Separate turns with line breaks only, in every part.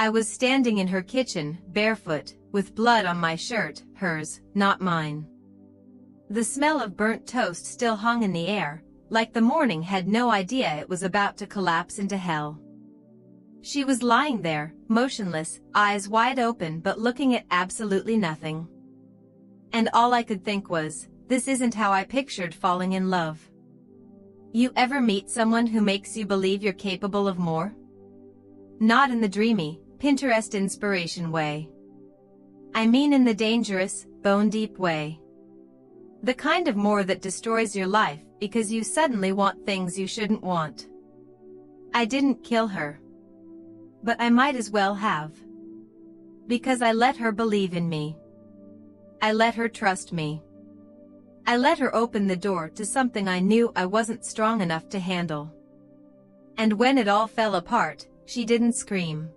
I was standing in her kitchen, barefoot, with blood on my shirt, hers, not mine. The smell of burnt toast still hung in the air, like the morning had no idea it was about to collapse into hell. She was lying there, motionless, eyes wide open but looking at absolutely nothing. And all I could think was, this isn't how I pictured falling in love. You ever meet someone who makes you believe you're capable of more? Not in the dreamy, Pinterest inspiration way. I mean in the dangerous, bone-deep way. The kind of more that destroys your life because you suddenly want things you shouldn't want. I didn't kill her. But I might as well have. Because I let her believe in me. I let her trust me. I let her open the door to something I knew I wasn't strong enough to handle. And when it all fell apart, she didn't scream.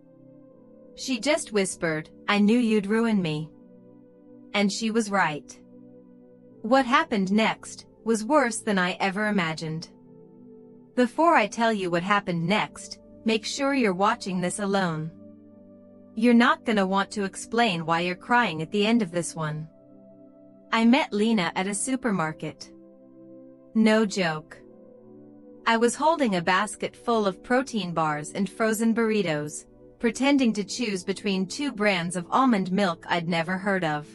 She just whispered, "I knew you'd ruin me." And she was right. What happened next was worse than I ever imagined. Before I tell you what happened next, make sure you're watching this alone. You're not gonna want to explain why you're crying at the end of this one. I met Lena at a supermarket. No joke. I was holding a basket full of protein bars and frozen burritos, pretending to choose between two brands of almond milk I'd never heard of.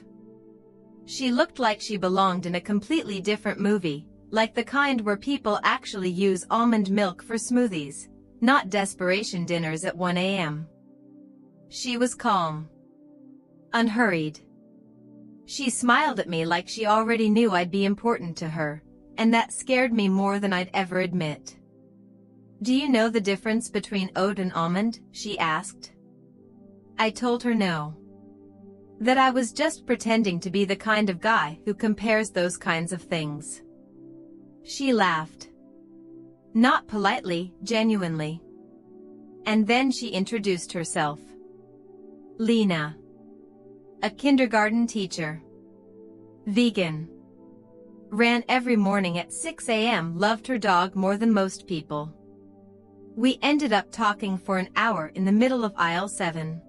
She looked like she belonged in a completely different movie, like the kind where people actually use almond milk for smoothies, not desperation dinners at 1 a.m. She was calm. Unhurried. She smiled at me like she already knew I'd be important to her, and that scared me more than I'd ever admit. "Do you know the difference between oat and almond?" she asked. I told her no. That I was just pretending to be the kind of guy who compares those kinds of things. She laughed. Not politely, genuinely. And then she introduced herself. Lena. A kindergarten teacher. Vegan. Ran every morning at 6 a.m. Loved her dog more than most people. We ended up talking for an hour in the middle of aisle 7.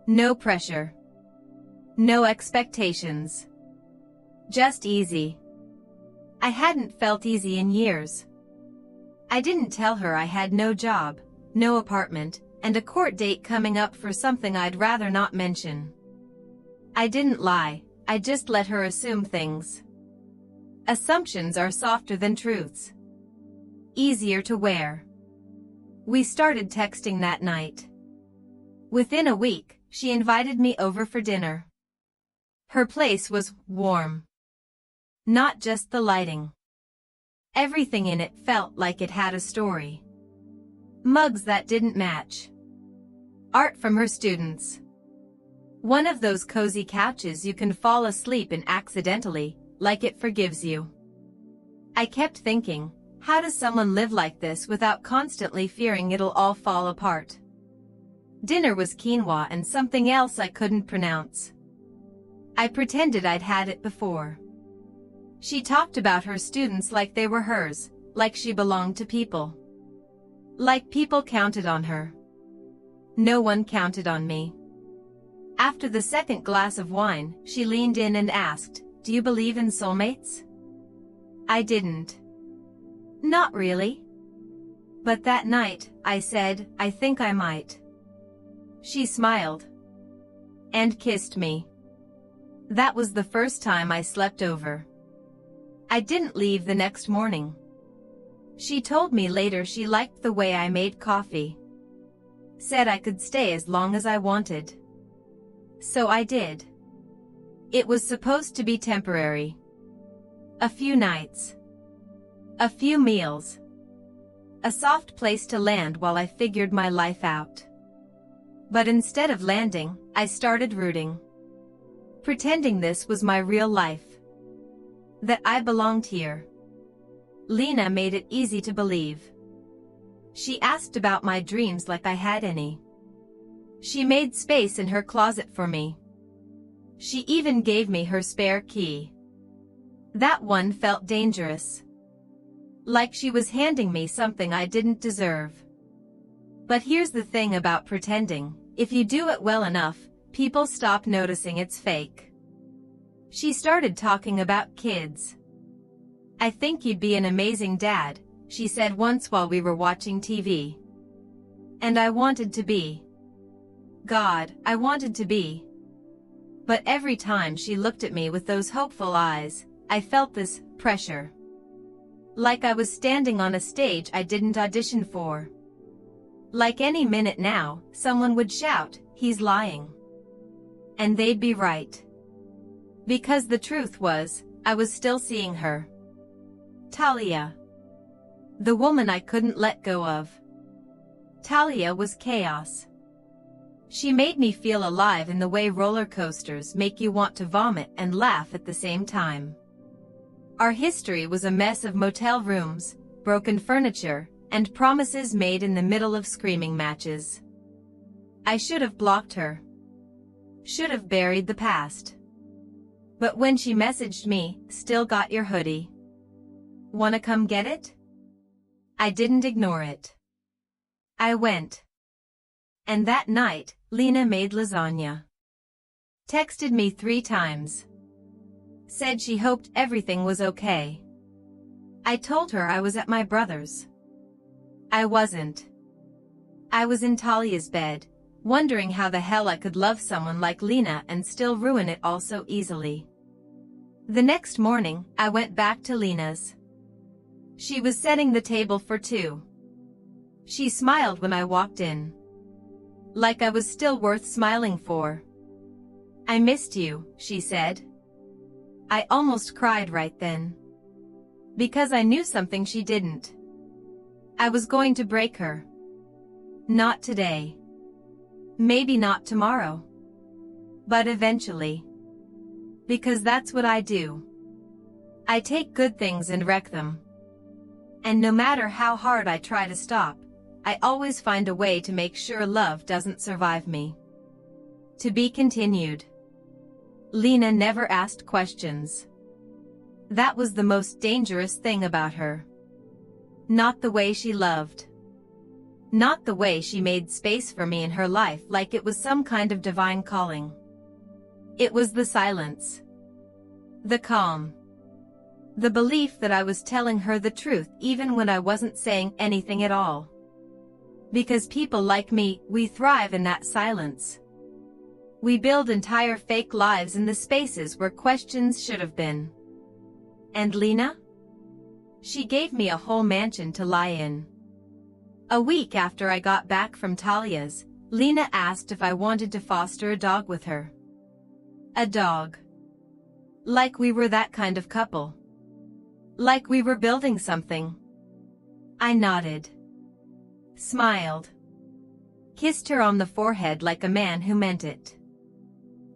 No pressure. No expectations. Just easy. I hadn't felt easy in years. I didn't tell her I had no job, no apartment, and a court date coming up for something I'd rather not mention. I didn't lie, I just let her assume things. Assumptions are softer than truths. Easier to wear. We started texting that night. Within a week, she invited me over for dinner. Her place was warm. Not just the lighting. Everything in it felt like it had a story. Mugs that didn't match. Art from her students. One of those cozy couches you can fall asleep in accidentally, like it forgives you. I kept thinking, how does someone live like this without constantly fearing it'll all fall apart? Dinner was quinoa and something else I couldn't pronounce. I pretended I'd had it before. She talked about her students like they were hers, like she belonged to people. Like people counted on her. No one counted on me. After the second glass of wine, she leaned in and asked, "Do you believe in soulmates?" I didn't. Not really. But that night, I said, "I think I might." She smiled. And kissed me. That was the first time I slept over. I didn't leave the next morning. She told me later she liked the way I made coffee. Said I could stay as long as I wanted. So I did. It was supposed to be temporary. A few nights. A few meals. A soft place to land while I figured my life out. But instead of landing, I started rooting. Pretending this was my real life. That I belonged here. Lena made it easy to believe. She asked about my dreams like I had any. She made space in her closet for me. She even gave me her spare key. That one felt dangerous. Like she was handing me something I didn't deserve. But here's the thing about pretending, if you do it well enough, people stop noticing it's fake. She started talking about kids. "I think you'd be an amazing dad," she said once while we were watching TV. And I wanted to be. God, I wanted to be. But every time she looked at me with those hopeful eyes, I felt this pressure. Like I was standing on a stage I didn't audition for. Like any minute now, someone would shout, "He's lying." And they'd be right. Because the truth was, I was still seeing her. Talia. The woman I couldn't let go of. Talia was chaos. She made me feel alive in the way roller coasters make you want to vomit and laugh at the same time. Our history was a mess of motel rooms, broken furniture, and promises made in the middle of screaming matches. I should have blocked her. Should have buried the past. But when she messaged me, "Still got your hoodie. Wanna come get it?" I didn't ignore it. I went. And that night, Lena made lasagna. Texted me 3 times. Said she hoped everything was okay. I told her I was at my brother's. I wasn't. I was in Talia's bed, wondering how the hell I could love someone like Lena and still ruin it all so easily. The next morning, I went back to Lena's. She was setting the table for 2. She smiled when I walked in. Like I was still worth smiling for. "I missed you," she said. I almost cried right then. Because I knew something she didn't. I was going to break her. Not today. Maybe not tomorrow. But eventually. Because that's what I do. I take good things and wreck them. And no matter how hard I try to stop, I always find a way to make sure love doesn't survive me. To be continued. Lena never asked questions. That was the most dangerous thing about her. Not the way she loved. Not the way she made space for me in her life like it was some kind of divine calling. It was the silence. The calm. The belief that I was telling her the truth even when I wasn't saying anything at all. Because people like me, we thrive in that silence. We build entire fake lives in the spaces where questions should have been. And Lena? She gave me a whole mansion to lie in. A week after I got back from Talia's, Lena asked if I wanted to foster a dog with her. A dog. Like we were that kind of couple. Like we were building something. I nodded. Smiled. Kissed her on the forehead like a man who meant it.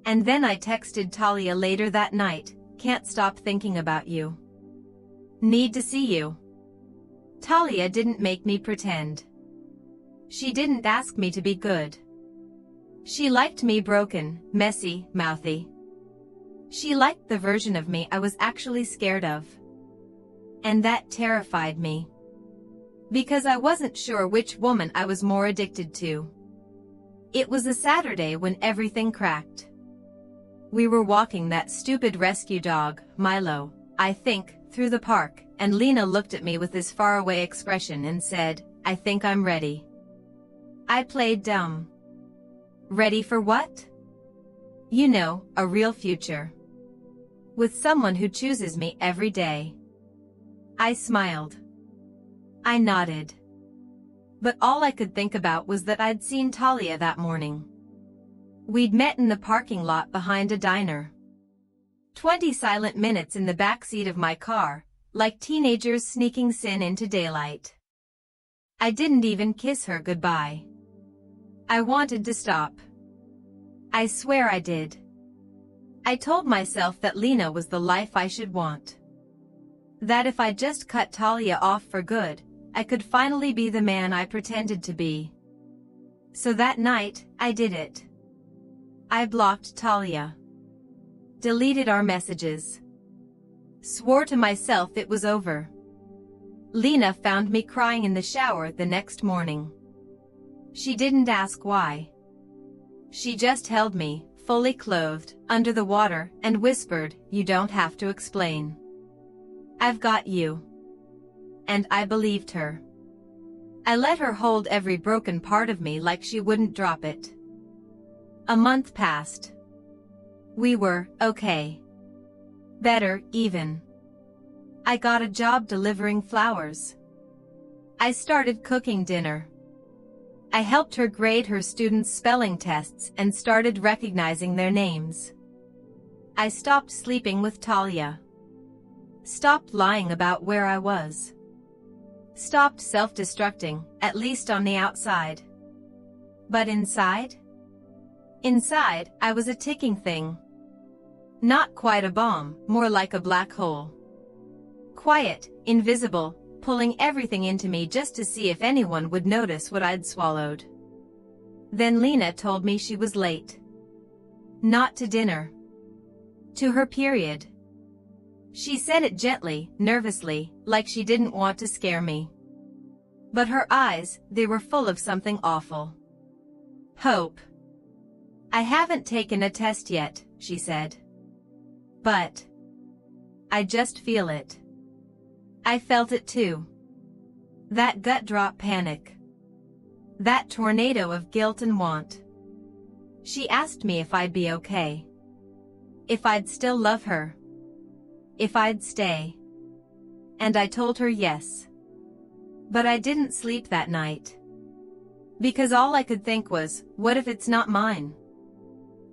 And then I texted Talia later that night, "Can't stop thinking about you. Need to see you." Talia didn't make me pretend. She didn't ask me to be good. She liked me broken, messy, mouthy. She liked the version of me I was actually scared of. And that terrified me. Because I wasn't sure which woman I was more addicted to. It was a Saturday when everything cracked. We were walking that stupid rescue dog, Milo, I think, through the park, and Lena looked at me with this faraway expression and said, "I think I'm ready." I played dumb. Ready for what? You know, a real future. With someone who chooses me every day. I smiled. I nodded. But all I could think about was that I'd seen Talia that morning. We'd met in the parking lot behind a diner. 20 silent minutes in the backseat of my car, like teenagers sneaking sin into daylight. I didn't even kiss her goodbye. I wanted to stop. I swear I did. I told myself that Lena was the life I should want. That if I just cut Talia off for good, I could finally be the man I pretended to be. So that night, I did it. I blocked Talia. Deleted our messages. Swore to myself it was over. Lena found me crying in the shower the next morning. She didn't ask why. She just held me, fully clothed, under the water, and whispered, "You don't have to explain. I've got you." And I believed her. I let her hold every broken part of me like she wouldn't drop it. A month passed. We were okay. Better, even. I got a job delivering flowers. I started cooking dinner. I helped her grade her students' spelling tests and started recognizing their names. I stopped sleeping with Talia. Stopped lying about where I was. Stopped self-destructing, at least on the outside. But inside? Inside, I was a ticking thing. Not quite a bomb, more like a black hole. Quiet, invisible, pulling everything into me just to see if anyone would notice what I'd swallowed. Then Lena told me she was late. Not to dinner. To her period. She said it gently, nervously, like she didn't want to scare me. But her eyes, they were full of something awful. Hope. "I haven't taken a test yet," she said. "But I just feel it." I felt it too. That gut drop panic. That tornado of guilt and want. She asked me if I'd be okay. If I'd still love her. If I'd stay. And I told her yes. But I didn't sleep that night. Because all I could think was, what if it's not mine?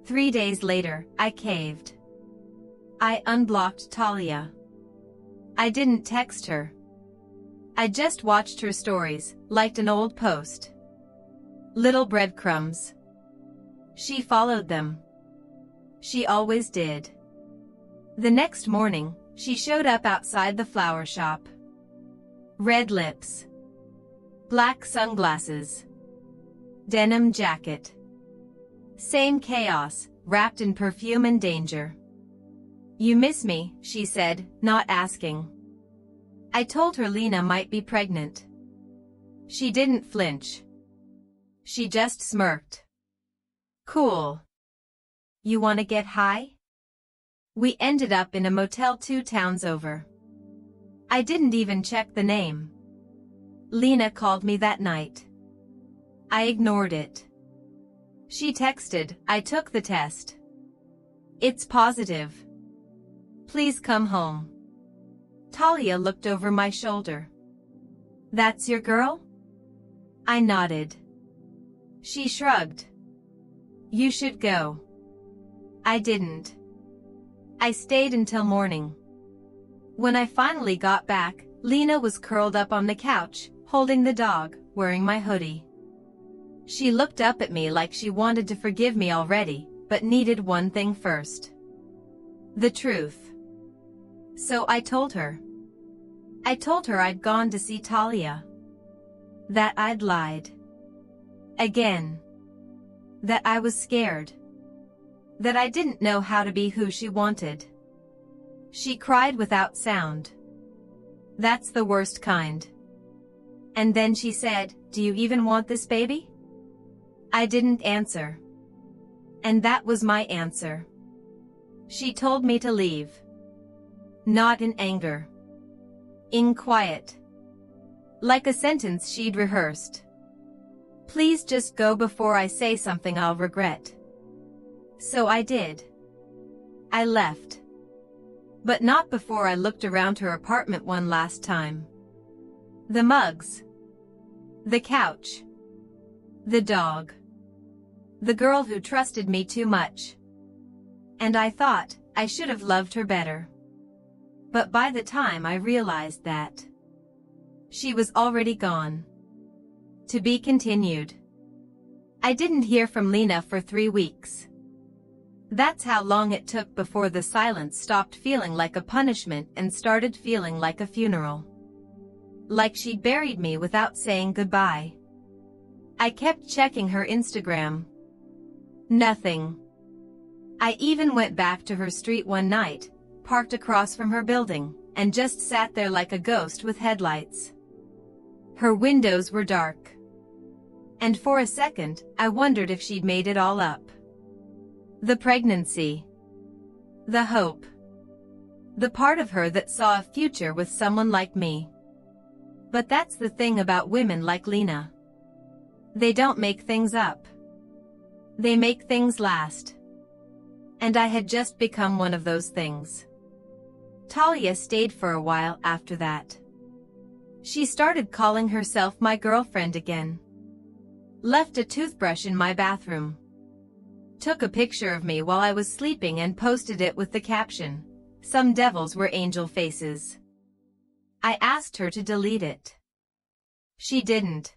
3 days later, I caved. I unblocked Talia. I didn't text her. I just watched her stories, liked an old post. Little breadcrumbs. She followed them. She always did. The next morning, she showed up outside the flower shop. Red lips. Black sunglasses. Denim jacket. Same chaos, wrapped in perfume and danger. "You miss me," she said, not asking. I told her Lena might be pregnant. She didn't flinch. She just smirked. "Cool. You wanna get high?" We ended up in a motel 2 towns over. I didn't even check the name. Lena called me that night. I ignored it. She texted, "I took the test. It's positive. Please come home." Talia looked over my shoulder. "That's your girl?" I nodded. She shrugged. "You should go." I didn't. I stayed until morning. When I finally got back, Lena was curled up on the couch, holding the dog, wearing my hoodie. She looked up at me like she wanted to forgive me already, but needed one thing first. The truth. So I told her. I told her I'd gone to see Talia. That I'd lied. Again. That I was scared. That I didn't know how to be who she wanted. She cried without sound. That's the worst kind. And then she said, "Do you even want this baby?" I didn't answer. And that was my answer. She told me to leave. Not in anger. In quiet. Like a sentence she'd rehearsed. "Please just go before I say something I'll regret." So I did. I left. But not before I looked around her apartment one last time. The mugs. The couch. The dog. The girl who trusted me too much. And I thought, I should have loved her better. But by the time I realized that, she was already gone. To be continued. I didn't hear from Lena for 3 weeks. That's how long it took before the silence stopped feeling like a punishment and started feeling like a funeral. Like she'd buried me without saying goodbye. I kept checking her Instagram. Nothing. I even went back to her street one night, parked across from her building, and just sat there like a ghost with headlights. Her windows were dark. And for a second, I wondered if she'd made it all up. The pregnancy. The hope. The part of her that saw a future with someone like me. But that's the thing about women like Lena. They don't make things up. They make things last. And I had just become one of those things. Talia stayed for a while after that. She started calling herself my girlfriend again. Left a toothbrush in my bathroom. Took a picture of me while I was sleeping and posted it with the caption, "Some devils were angel faces." I asked her to delete it. She didn't.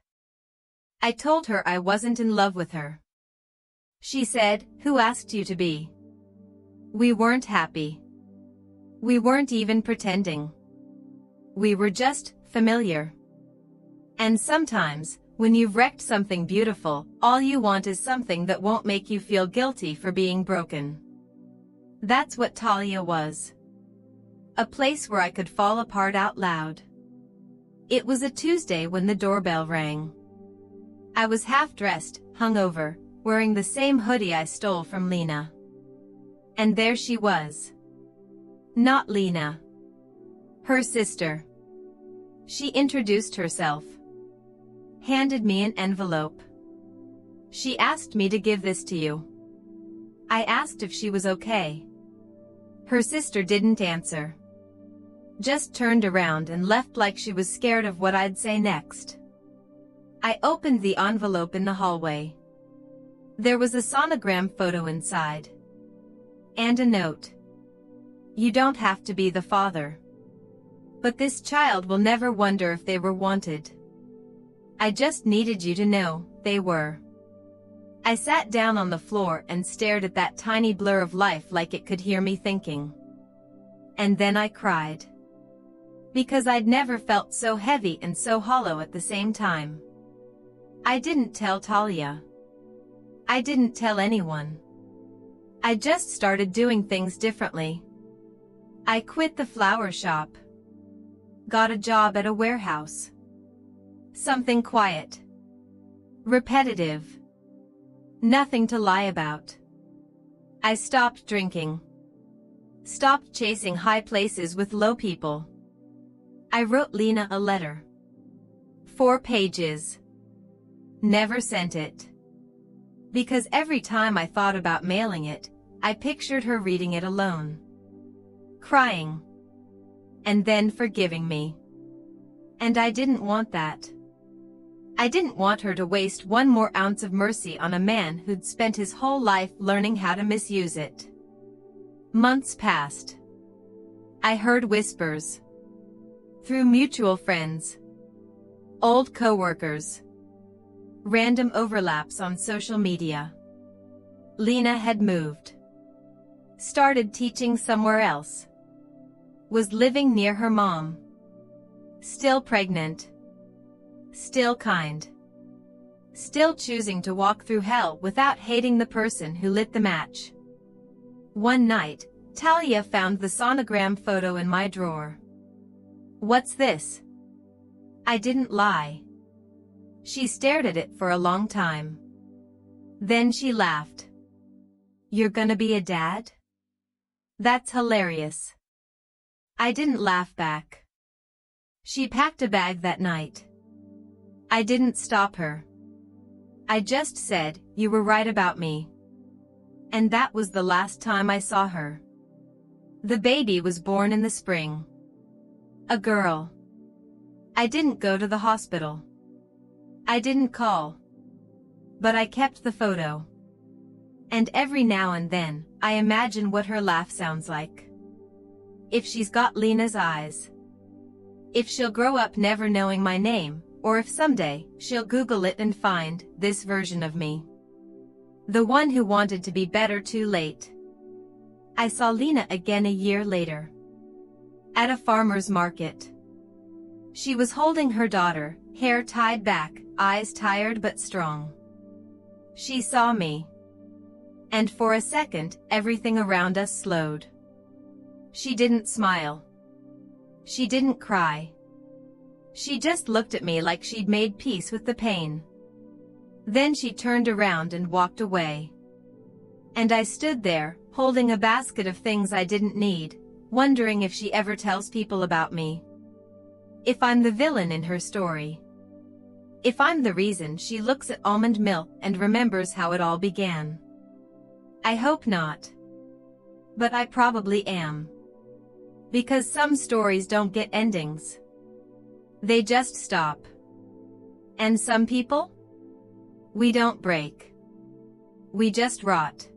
I told her I wasn't in love with her. She said, "Who asked you to be?" We weren't happy. We weren't even pretending. We were just familiar. And sometimes, when you've wrecked something beautiful, all you want is something that won't make you feel guilty for being broken. That's what Talia was. A place where I could fall apart out loud. It was a Tuesday when the doorbell rang. I was half-dressed, hungover, wearing the same hoodie I stole from Lena. And there she was. Not Lena. Her sister. She introduced herself. Handed me an envelope. She asked me to give this to you. I asked if she was okay. Her sister didn't answer. Just turned around and left like she was scared of what I'd say next. I opened the envelope in the hallway. There was a sonogram photo inside. And a note. "You don't have to be the father. But this child will never wonder if they were wanted. I just needed you to know they were." I sat down on the floor and stared at that tiny blur of life like it could hear me thinking. And then I cried. Because I'd never felt so heavy and so hollow at the same time. I didn't tell Talia. I didn't tell anyone. I just started doing things differently. I quit the flower shop. Got a job at a warehouse. Something quiet. Repetitive. Nothing to lie about. I stopped drinking. Stopped chasing high places with low people. I wrote Lena a letter. 4 pages. Never sent it. Because every time I thought about mailing it, I pictured her reading it alone. Crying. And then forgiving me. And I didn't want that. I didn't want her to waste one more ounce of mercy on a man who'd spent his whole life learning how to misuse it. Months passed. I heard whispers. Through mutual friends. Old coworkers. Random overlaps on social media. Lena had moved. Started teaching somewhere else. Was living near her mom. Still pregnant. Still kind. Still choosing to walk through hell without hating the person who lit the match. One night, Talia found the sonogram photo in my drawer. "What's this?" I didn't lie. She stared at it for a long time. Then she laughed. "You're gonna be a dad? That's hilarious." I didn't laugh back. She packed a bag that night. I didn't stop her. I just said, "You were right about me." And that was the last time I saw her. The baby was born in the spring. A girl. I didn't go to the hospital. I didn't call. But I kept the photo. And every now and then, I imagine what her laugh sounds like. If she's got Lena's eyes. If she'll grow up never knowing my name, or if someday, she'll Google it and find this version of me. The one who wanted to be better too late. I saw Lena again a year later. At a farmer's market. She was holding her daughter, hair tied back, eyes tired but strong. She saw me. And for a second, everything around us slowed. She didn't smile. She didn't cry. She just looked at me like she'd made peace with the pain. Then she turned around and walked away. And I stood there, holding a basket of things I didn't need, wondering if she ever tells people about me. If I'm the villain in her story. If I'm the reason she looks at almond milk and remembers how it all began. I hope not. But I probably am. Because some stories don't get endings. They just stop. And some people? We don't break. We just rot.